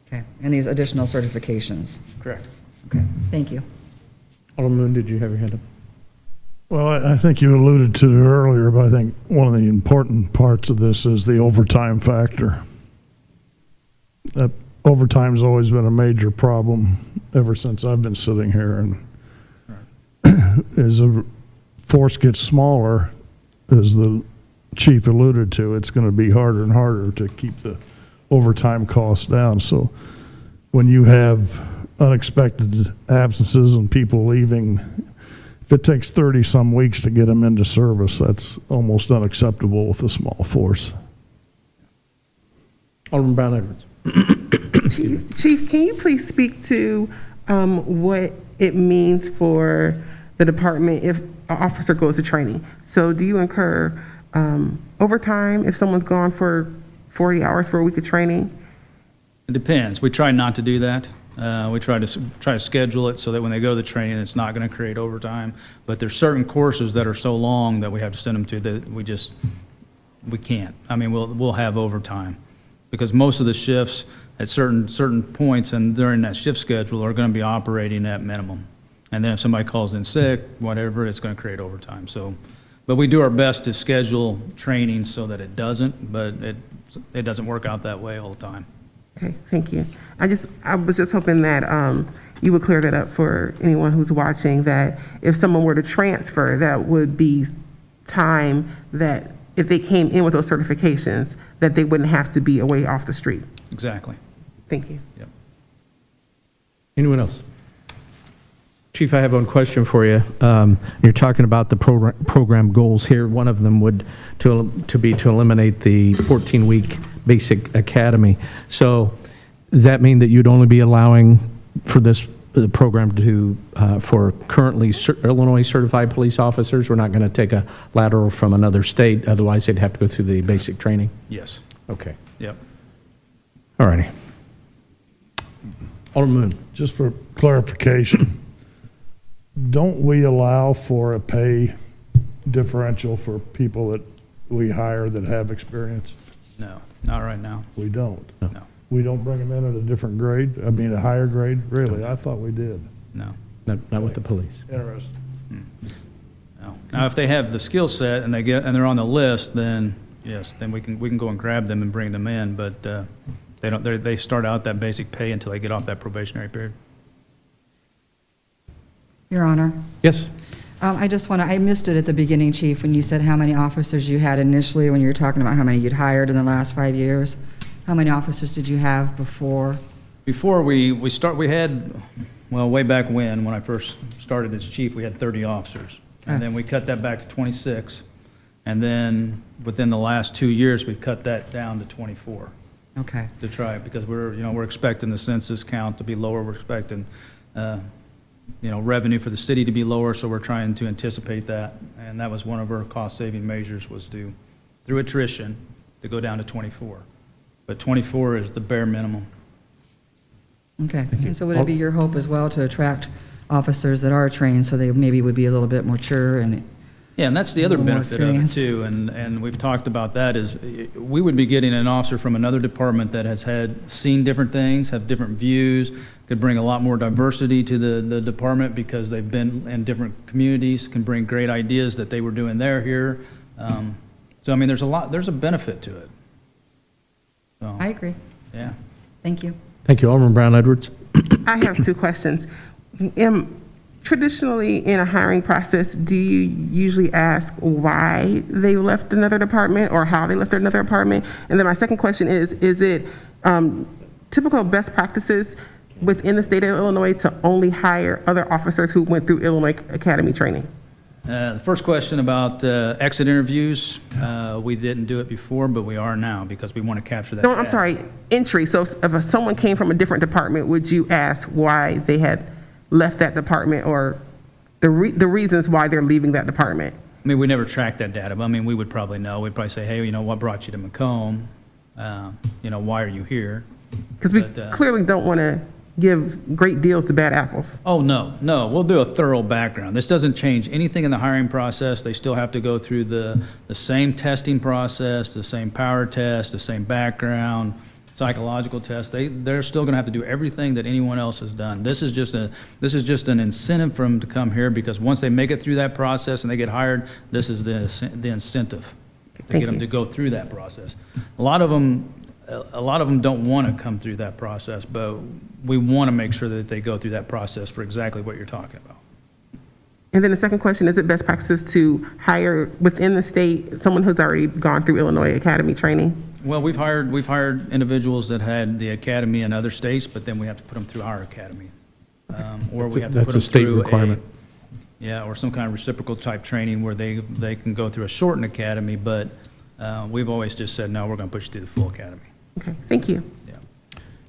Okay, and these additional certifications. Correct. Okay, thank you. Alderman Moon, did you have your hand up? Well, I think you alluded to it earlier, but I think one of the important parts of this is the overtime factor. That overtime's always been a major problem ever since I've been sitting here, and as a force gets smaller, as the chief alluded to, it's going to be harder and harder to keep the overtime costs down. So when you have unexpected absences and people leaving, if it takes 30-some weeks to get them into service, that's almost unacceptable with a small force. Alderman Brown Edwards. Chief, can you please speak to what it means for the department if an officer goes to training? So do you incur overtime if someone's gone for 40 hours for a week of training? It depends. We try not to do that. We try to schedule it so that when they go to the training, it's not going to create overtime. But there's certain courses that are so long that we have to send them to that we can't. I mean, we'll have overtime because most of the shifts at certain points and during that shift schedule are going to be operating at minimum. And then if somebody calls in sick, whatever, it's going to create overtime. So, but we do our best to schedule training so that it doesn't, but it doesn't work out that way all the time. Okay, thank you. I was just hoping that you would clear that up for anyone who's watching, that if someone were to transfer, that would be time that if they came in with those certifications, that they wouldn't have to be away off the street. Exactly. Thank you. Yep. Anyone else? Chief, I have one question for you. You're talking about the program goals here. One of them would to eliminate the 14-week basic academy. So does that mean that you'd only be allowing for this program to for currently Illinois certified police officers? We're not going to take a lateral from another state, otherwise they'd have to go through the basic training? Yes. Okay. Yep. All righty. Alderman Moon. Just for clarification, don't we allow for a pay differential for people that we hire that have experience? No, not right now. We don't. No. We don't bring them in at a different grade? I mean, a higher grade? Really? I thought we did. No. Not with the police. Interesting. No. Now, if they have the skill set and they're on the list, then yes, then we can go and grab them and bring them in. But they start out that basic pay until they get off that probationary period. Your Honor. Yes. I missed it at the beginning, Chief, when you said how many officers you had initially, when you were talking about how many you'd hired in the last 5 years. How many officers did you have before? Before we had, well, way back when I first started as chief, we had 30 officers. Okay. And then we cut that back to 26. And then within the last 2 years, we've cut that down to 24. Okay. To try, because we're expecting the census count to be lower. We're expecting, revenue for the city to be lower, so we're trying to anticipate that. And that was one of our cost-saving measures, was through attrition, to go down to 24. But 24 is the bare minimum. Okay. And so would it be your hope as well to attract officers that are trained so they maybe would be a little bit mature and... Yeah, and that's the other A little more benefit of it experience. too, and we've talked about that, is we would be getting an officer from another department that has seen different things, have different views, could bring a lot more diversity to the department because they've been in different communities, can bring great ideas that they were doing here. So I mean, there's a benefit to it. So, I agree. yeah. Thank you. Thank you. Alderman Brown Edwards. I have two questions. traditionally in a hiring process, do you usually ask why they left another department or how they left another department? And then my second question is it typical best practices within the state of Illinois to only hire other officers who went through Illinois Academy training? The first question about exit interviews, we didn't do it before, but we are now because we want to capture that. No, I'm sorry, entry. So if someone came from a different department, would you ask why they had left that department or the reasons why they're leaving that department? I mean, we never tracked that data, but I mean, we would probably know. We'd probably say, hey, what brought you to Macomb? Why are you here? Because we clearly don't want to give great deals to bad apples. Oh, no, we'll do a thorough background. This doesn't change anything in the hiring process. They still have to go through the same testing process, the same power test, the same background, psychological test. They're still going to have to do everything that anyone else has done. This is just an incentive for them to come here because once they make it through that process and they get hired, this is the incentive to get them to go through that process. A lot of them don't want to come through that process, but we want to make sure that they go through that process for exactly what you're talking about. And then the second question, is it best practices to hire within the state someone who's already gone through Illinois Academy training? Well, we've hired individuals that had the academy in other states, but then we have to put them through our academy. Or we have to put them through That's a state requirement. Or some kind of reciprocal type training where they can go through a shortened academy, but we've always just said, no, we're going to push you through the full academy. Okay, thank you. Yeah.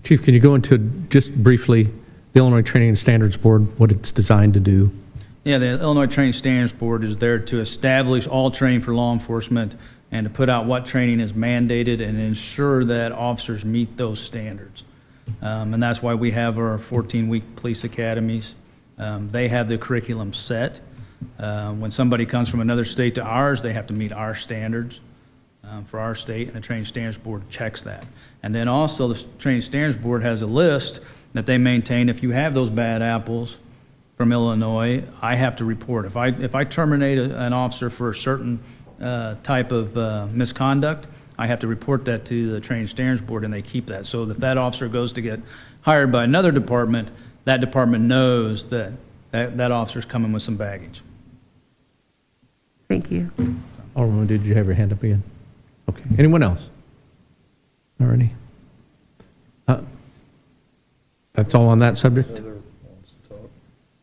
Chief, can you go into just briefly the Illinois Training and Standards Board, what it's designed to do? Yeah, the Illinois Training Standards Board is there to establish all training for law enforcement and to put out what training is mandated and ensure that officers meet those standards. And that's why we have our 14-week police academies. They have the curriculum set. When somebody comes from another state to ours, they have to meet our standards for our state, and the Training Standards Board checks that. And then also the Training Standards Board has a list that they maintain. If you have those bad apples from Illinois, I have to report. If I terminate an officer for a certain type of misconduct, I have to report that to the Training Standards Board, and they keep that. So if that officer goes to get hired by another department, that department knows that officer's coming with some baggage. Thank you. Alderman, did you have your hand up again? Okay. Anyone else? Alrighty. That's all on that subject?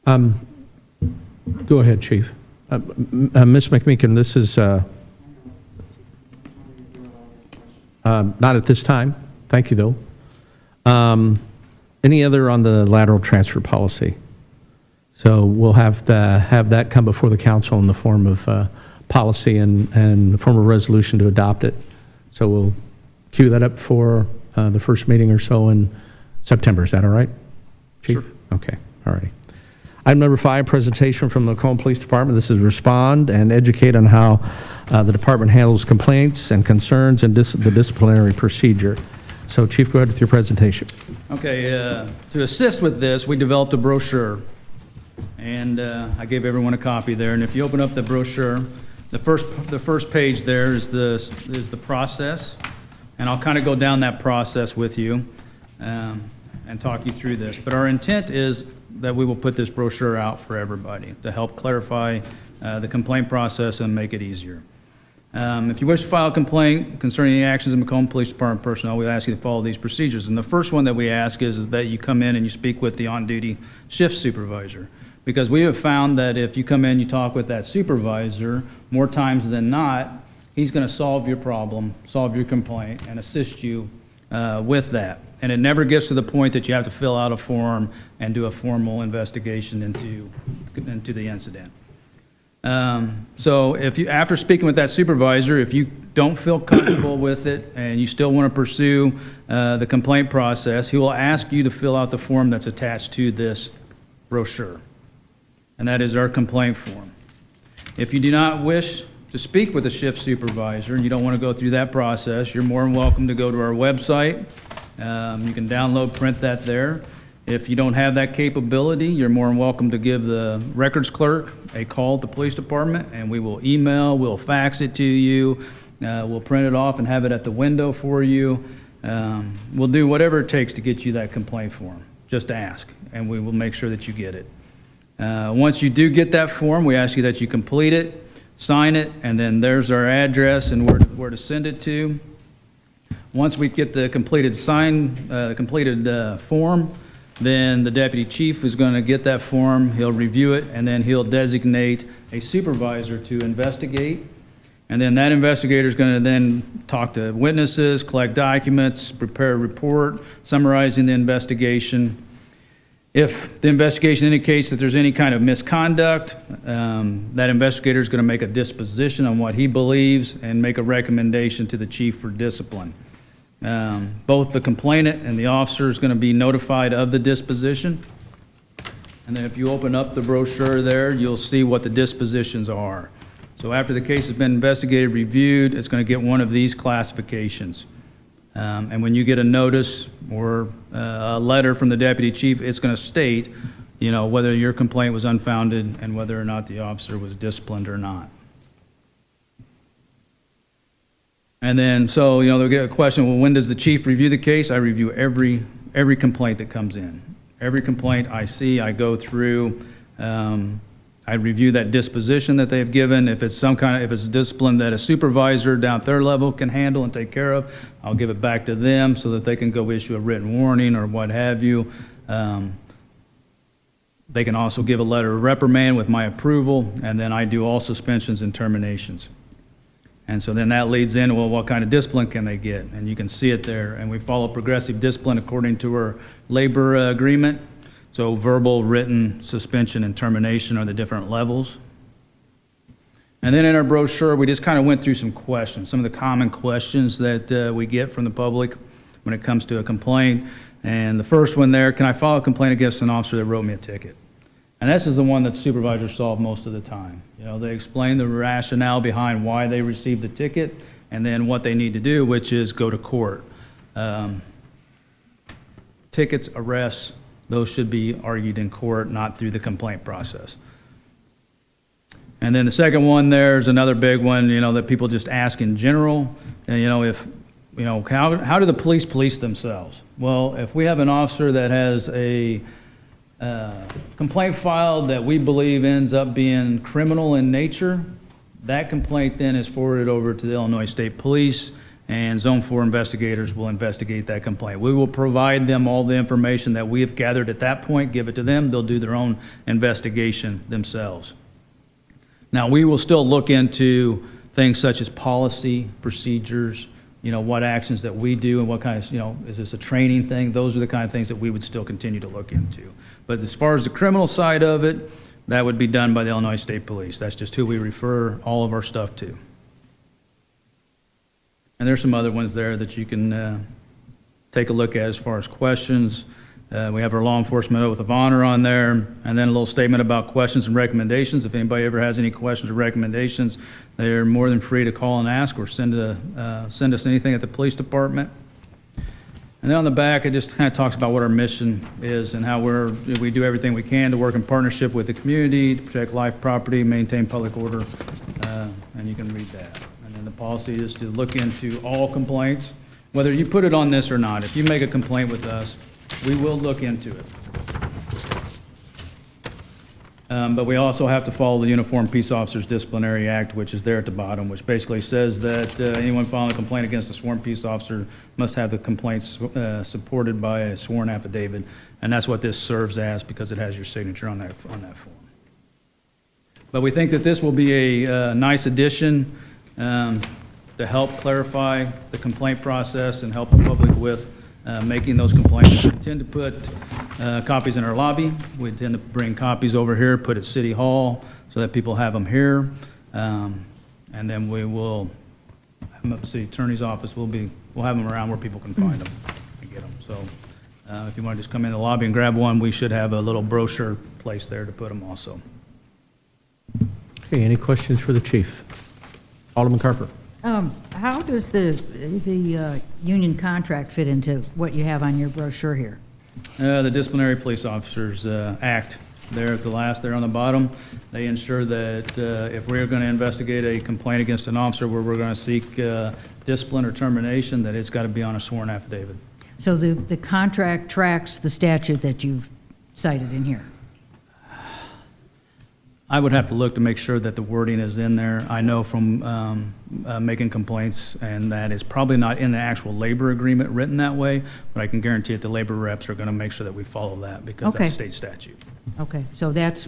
Go ahead, Chief. Ms. McMeekin, this is not at this time. Thank you, though. Any other on the lateral transfer policy? So we'll have that come before the council in the form of policy and the form of resolution to adopt it. So we'll queue that up for the first meeting or so in September. Is that all right, Chief? Sure. Okay. All righty. Item number 5, presentation from the Macomb Police Department. This is respond and educate on how the department handles complaints and concerns and the disciplinary procedure. So, Chief, go ahead with your presentation. Okay, to assist with this, we developed a brochure, and I gave everyone a copy there. And if you open up the brochure, the first page there is the process, and I'll kind of go down that process with you and talk you through this. But our intent is that we will put this brochure out for everybody to help clarify the complaint process and make it easier. If you wish to file a complaint concerning any actions of Macomb Police Department personnel, we ask you to follow these procedures. And the first one that we ask is that you come in and you speak with the on-duty shift supervisor. Because we have found that if you come in, you talk with that supervisor, more times than not, he's going to solve your problem, solve your complaint, and assist you with that. And it never gets to the point that you have to fill out a form and do a formal investigation into the incident. So after speaking with that supervisor, if you don't feel comfortable with it and you still want to pursue the complaint process, he will ask you to fill out the form that's attached to this brochure. And that is our complaint form. If you do not wish to speak with a shift supervisor and you don't want to go through that process, you're more than welcome to go to our website. You can download, print that there. If you don't have that capability, you're more than welcome to give the records clerk a call at the police department, and we will email, we'll fax it to you, we'll print it off and have it at the window for you. We'll do whatever it takes to get you that complaint form. Just ask, and we will make sure that you get it. Once you do get that form, we ask you that you complete it, sign it, and then there's our address and where to send it to. Once we get the completed form, then the deputy chief is going to get that form, he'll review it, and then he'll designate a supervisor to investigate. And then that investigator is going to then talk to witnesses, collect documents, prepare a report summarizing the investigation. If the investigation indicates that there's any kind of misconduct, that investigator is going to make a disposition on what he believes and make a recommendation to the chief for discipline. Both the complainant and the officer is going to be notified of the disposition. And then if you open up the brochure there, you'll see what the dispositions are. So after the case has been investigated, reviewed, it's going to get one of these classifications. And when you get a notice or a letter from the deputy chief, it's going to state, whether your complaint was unfounded and whether or not the officer was disciplined or not. And then, so, they'll get a question, well, when does the chief review the case? I review every complaint that comes in. Every complaint I see, I go through, I review that disposition that they've given. If it's if it's discipline that a supervisor down at their level can handle and take care of, I'll give it back to them so that they can go issue a written warning or what have you. They can also give a letter of reprimand with my approval, and then I do all suspensions and terminations. And so then that leads into, well, what kind of discipline can they get? And you can see it there. And we follow progressive discipline according to our labor agreement. So verbal, written, suspension, and termination are the different levels. And then in our brochure, we just kind of went through some questions, some of the common questions that we get from the public when it comes to a complaint. And the first one there, can I file a complaint against an officer that wrote me a ticket? And this is the one that the supervisors solve most of the time. They explain the rationale behind why they received the ticket and then what they need to do, which is go to court. Tickets, arrests, those should be argued in court, not through the complaint process. And then the second one there is another big one, that people just ask in general. And, how do the police themselves? Well, if we have an officer that has a complaint filed that we believe ends up being criminal in nature, that complaint then is forwarded over to the Illinois State Police, and Zone 4 investigators will investigate that complaint. We will provide them all the information that we have gathered at that point, give it to them, they'll do their own investigation themselves. Now, we will still look into things such as policy, procedures, what actions that we do and what kind of, is this a training thing? Those are the kind of things that we would still continue to look into. But as far as the criminal side of it, that would be done by the Illinois State Police. That's just who we refer all of our stuff to. And there's some other ones there that you can take a look at as far as questions. We have our law enforcement oath of honor on there, and then a little statement about questions and recommendations. If anybody ever has any questions or recommendations, they're more than free to call and ask or send us anything at the police department. And then on the back, it just kind of talks about what our mission is and how we do everything we can to work in partnership with the community to protect life, property, maintain public order, and you can read that. And then the policy is to look into all complaints, whether you put it on this or not. If you make a complaint with us, we will look into it. But we also have to follow the Uniformed Peace Officers Disciplinary Act, which is there at the bottom, which basically says that anyone filing a complaint against a sworn peace officer must have the complaint supported by a sworn affidavit. And that's what this serves as, because it has your signature on that form. But we think that this will be a nice addition to help clarify the complaint process and help the public with making those complaints. We intend to put copies in our lobby. We intend to bring copies over here, put at City Hall so that people have them here. And then we will have them up at the city attorney's office. We'll have them around where people can find them and get them. So if you want to just come in the lobby and grab one, we should have a little brochure place there to put them also. Okay, any questions for the chief? Alderman Carper. How does the union contract fit into what you have on your brochure here? The Disciplinary Police Officers Act, there at the last, there on the bottom, they ensure that if we're going to investigate a complaint against an officer where we're going to seek discipline or termination, that it's got to be on a sworn affidavit. So the contract tracks the statute that you've cited in here? I would have to look to make sure that the wording is in there. I know from making complaints, and that is probably not in the actual labor agreement written that way, but I can guarantee that the labor reps are going to make sure that we follow that because Okay. that's state statute. Okay, so that's,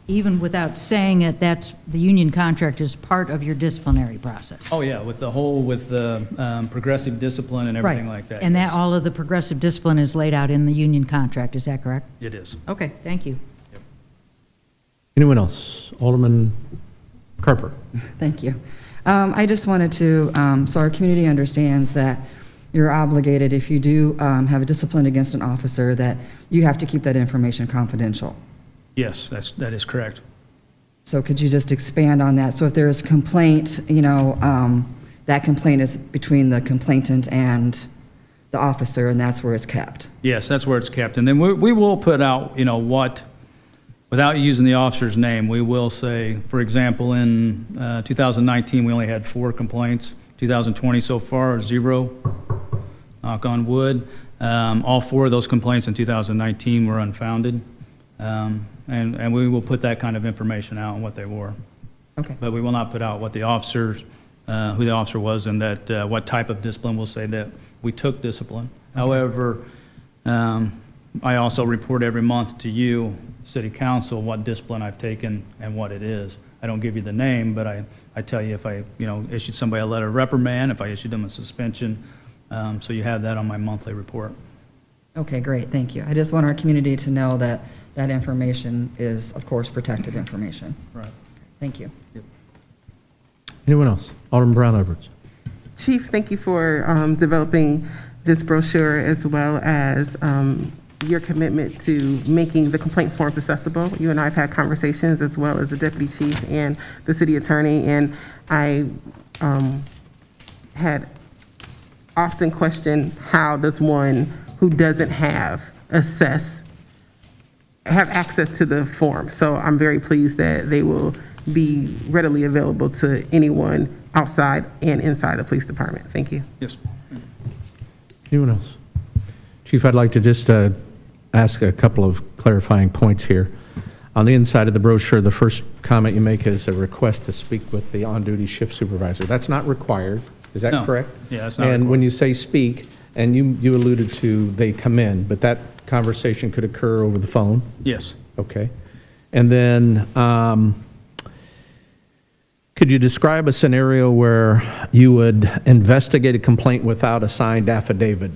even without saying it, that's, the union contract is part of your disciplinary process. Oh, yeah, with the progressive discipline and everything like that. And that, yes. all of the progressive discipline is laid out in the union contract, is that correct? It is. Okay, thank you. Anyone else? Alderman Carper. Thank you. I just wanted to, so our community understands that you're obligated, if you do have a discipline against an officer, that you have to keep that information confidential. Yes, that is correct. So could you just expand on that? So if there is a complaint, that complaint is between the complainant and the officer, and that's where it's kept? Yes, that's where it's kept. And then we will put out, without using the officer's name, we will say, for example, in 2019, we only had 4 complaints. 2020 so far, 0, knock on wood. All 4 of those complaints in 2019 were unfounded. And we will put that kind of information out on what they were. Okay. But we will not put out what the officers, who the officer was, and that what type of discipline. We'll say that we took discipline. Okay. However, I also report every month to you, City Council, what discipline I've taken and what it is. I don't give you the name, but I tell you if I issued somebody a letter of reprimand, if I issued them a suspension. So you have that on my monthly report. Okay, great, thank you. I just want our community to know that that information is, of course, protected information. Right. Thank you. Yep. Anyone else? Alderman Brown Edwards. Chief, thank you for developing this brochure as well as your commitment to making the complaint forms accessible. You and I have had conversations as well as the deputy chief and the city attorney, and I had often questioned how does one who doesn't have access to the form. So I'm very pleased that they will be readily available to anyone outside and inside the police department. Thank you. Yes. Anyone else? Chief, I'd like to just ask a couple of clarifying points here. On the inside of the brochure, the first comment you make is a request to speak with the on-duty shift supervisor. That's not required, is that No. correct? Yeah, that's not And required. when you say speak, and you alluded to they come in, but that conversation could occur over the phone? Yes. Okay. And then could you describe a scenario where you would investigate a complaint without a signed affidavit?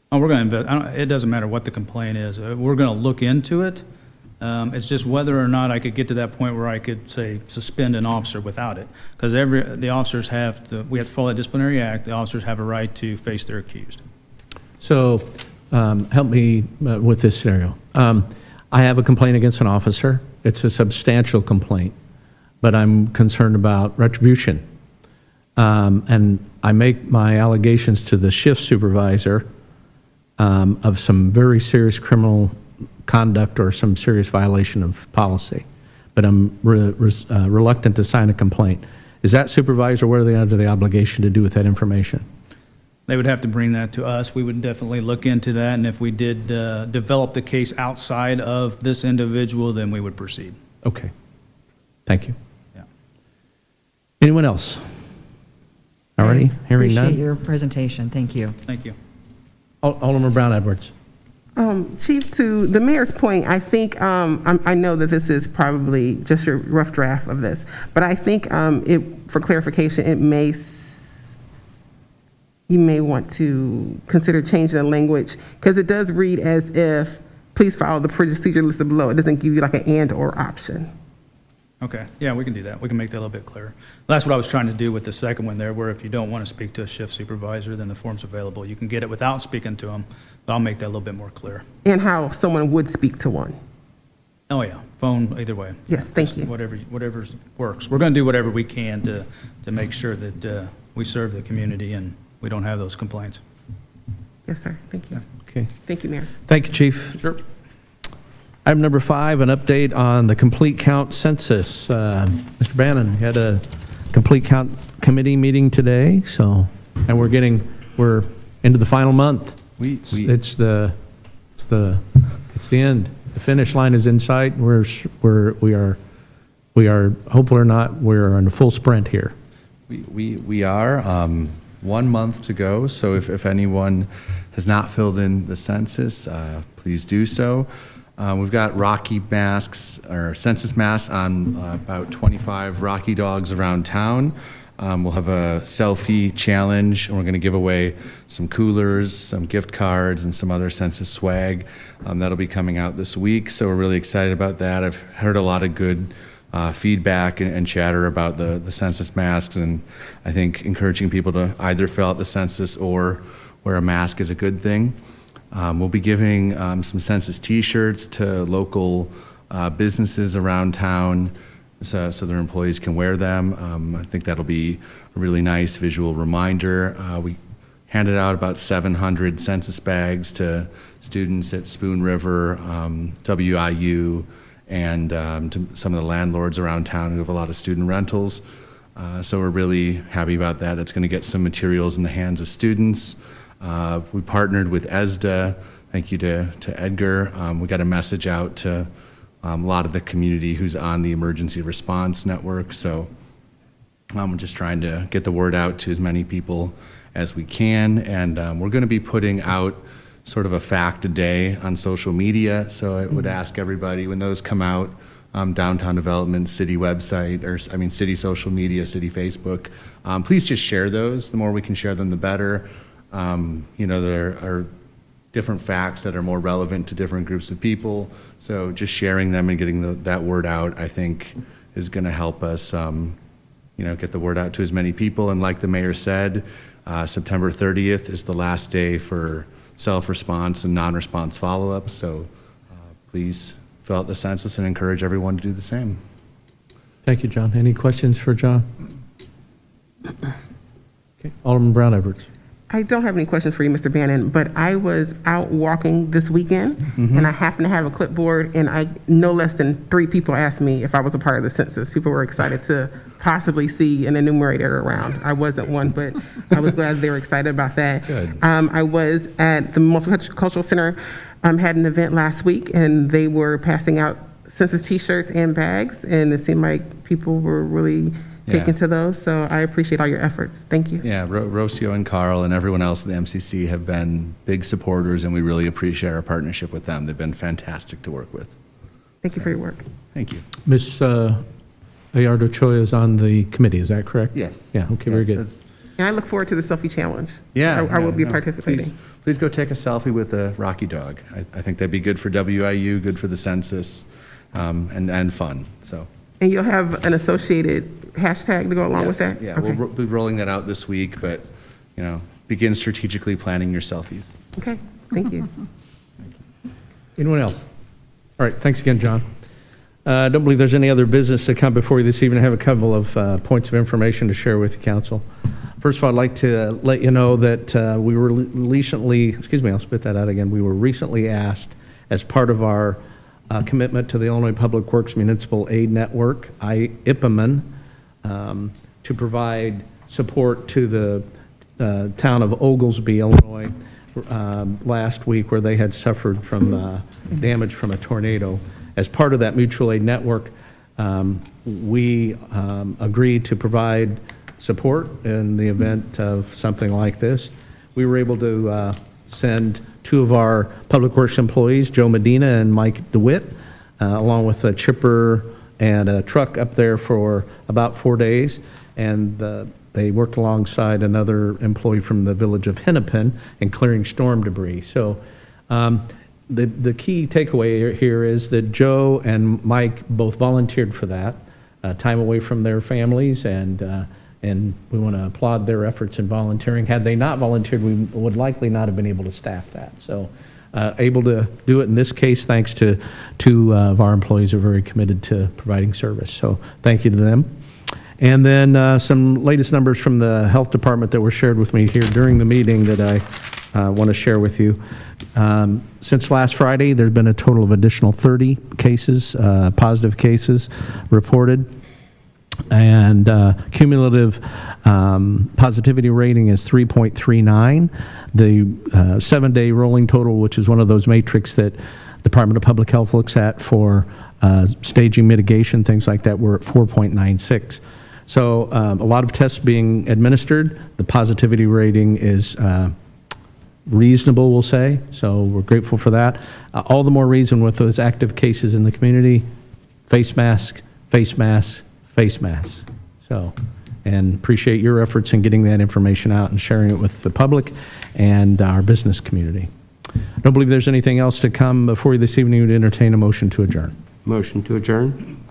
Oh, we're going to it doesn't matter what the complaint is. We're going to look into it. It's just whether or not I could get to that point where I could, say, suspend an officer without it. Because the officers we have to follow the disciplinary act. The officers have a right to face their accused. So help me with this scenario. I have a complaint against an officer. It's a substantial complaint, but I'm concerned about retribution. And I make my allegations to the shift supervisor of some very serious criminal conduct or some serious violation of policy, but I'm reluctant to sign a complaint. Is that supervisor, what are they under the obligation to do with that information? They would have to bring that to us. We would definitely look into that, and if we did develop the case outside of this individual, then we would proceed. Okay. Thank you. Yeah. Anyone else? Already? Hearing none? Appreciate your presentation, thank you. Thank you. Alderman Brown Edwards. Chief, to the mayor's point, I think, I know that this is probably just a rough draft of this, but I think for clarification, you may want to consider changing the language, because it does read as if, please follow the procedure listed below. It doesn't give you like an and or option. Okay, yeah, we can do that. We can make that a little bit clearer. That's what I was trying to do with the second one there, where if you don't want to speak to a shift supervisor, then the form's available. You can get it without speaking to them, but I'll make that a little bit more clear. And how someone would speak to one. Oh, yeah, phone, either way. Yes, thank you. Whatever works. We're going to do whatever we can to make sure that we serve the community and we don't have those complaints. Yes, sir. Thank you. Okay. Thank you, Mayor. Thank you, Chief. Sure. Item number 5, an update on the complete count census. Mr. Bannon, you had a complete count committee meeting today, and we're into the final month. We It's the end. The finish line is in sight. We are, hopefully or not, we're in a full sprint here. We are 1 month to go, so if anyone has not filled in the census, please do so. We've got Rocky masks, or census masks, on about 25 Rocky dogs around town. We'll have a selfie challenge, and we're going to give away some coolers, some gift cards, and some other census swag. That'll be coming out this week, so we're really excited about that. I've heard a lot of good feedback and chatter about the census masks, and I think encouraging people to either fill out the census or wear a mask is a good thing. We'll be giving some census t-shirts to local businesses around town so their employees can wear them. I think that'll be a really nice visual reminder. We handed out about 700 census bags to students at Spoon River, WIU, and to some of the landlords around town who have a lot of student rentals. So we're really happy about that. That's going to get some materials in the hands of students. We partnered with ESDA. Thank you to Edgar. We got a message out to a lot of the community who's on the emergency response network. So we're just trying to get the word out to as many people as we can. And we're going to be putting out sort of a fact a day on social media. So I would ask everybody, when those come out, Downtown Development City website, city social media, city Facebook, please just share those. The more we can share them, the better. There are different facts that are more relevant to different groups of people. So just sharing them and getting that word out, I think, is going to help us, get the word out to as many people. And like the mayor said, September 30th is the last day for self-response and non-response follow-up. So please fill out the census and encourage everyone to do the same. Thank you, John. Any questions for John? Okay, Alderman Brown Edwards. I don't have any questions for you, Mr. Bannon, but I was out walking this weekend, and I happened to have a clipboard, and no less than 3 people asked me if I was a part of the census. People were excited to possibly see an enumerator around. I wasn't one, but I was glad they were excited about that. Good. I was at the Multicultural Center, had an event last week, and they were passing out census t-shirts and bags, and it seemed like people were really taken to those, so I appreciate all your efforts. Thank you. Yeah, Rocio and Carl and everyone else at the MCC have been big supporters, and we really appreciate our partnership with them. They've been fantastic to work with. Thank you for your work. Thank you. Ms. Ayardo Choi is on the committee, is that correct? Yes. Yeah, okay, very good. And I look forward to the selfie challenge. Yeah. I will be participating. Please go take a selfie with the Rocky dog. I think that'd be good for WIU, good for the census, and fun, so. And you'll have an associated hashtag to go along with that? Yeah, Okay. we'll be rolling that out this week, but, begin strategically planning your selfies. Okay, thank you. Anyone else? All right, thanks again, John. I don't believe there's any other business to come before you this evening. I have a couple of points of information to share with the council. First of all, I'd like to let you know that we were recently, I'll spit that out again. We were recently asked, as part of our commitment to the Illinois Public Works Municipal Aid Network, IPMN, to provide support to the town of Oglesby, Illinois, last week, where they had suffered from damage from a tornado. As part of that mutual aid network, we agreed to provide support in the event of something like this. We were able to send 2 of our Public Works employees, Joe Medina and Mike DeWitt, along with a chipper and a truck up there for about 4 days. And they worked alongside another employee from the village of Hennepin in clearing storm debris. So the key takeaway here is that Joe and Mike both volunteered for that, time away from their families, and we want to applaud their efforts in volunteering. Had they not volunteered, we would likely not have been able to staff that. So able to do it in this case thanks to 2 of our employees who are very committed to providing service. So thank you to them. And then some latest numbers from the health department that were shared with me here during the meeting that I want to share with you. Since last Friday, there's been a total of additional 30 cases, positive cases reported. And cumulative positivity rating is 3.39. The 7-day rolling total, which is one of those matrix that Department of Public Health looks at for staging mitigation, things like that, we're at 4.96. So a lot of tests being administered. The positivity rating is reasonable, we'll say, so we're grateful for that. All the more reason with those active cases in the community, face mask, face mask, face mask. So, and appreciate your efforts in getting that information out and sharing it with the public and our business community. I don't believe there's anything else to come before you this evening. Would entertain a motion to adjourn. Motion to adjourn?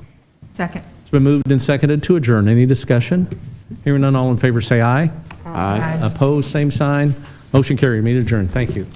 Second. It's been moved and seconded to adjourn. Any discussion? Hearing none, all in favor say aye. Aye. Opposed, same sign. Motion carried. Meeting adjourned. Thank you.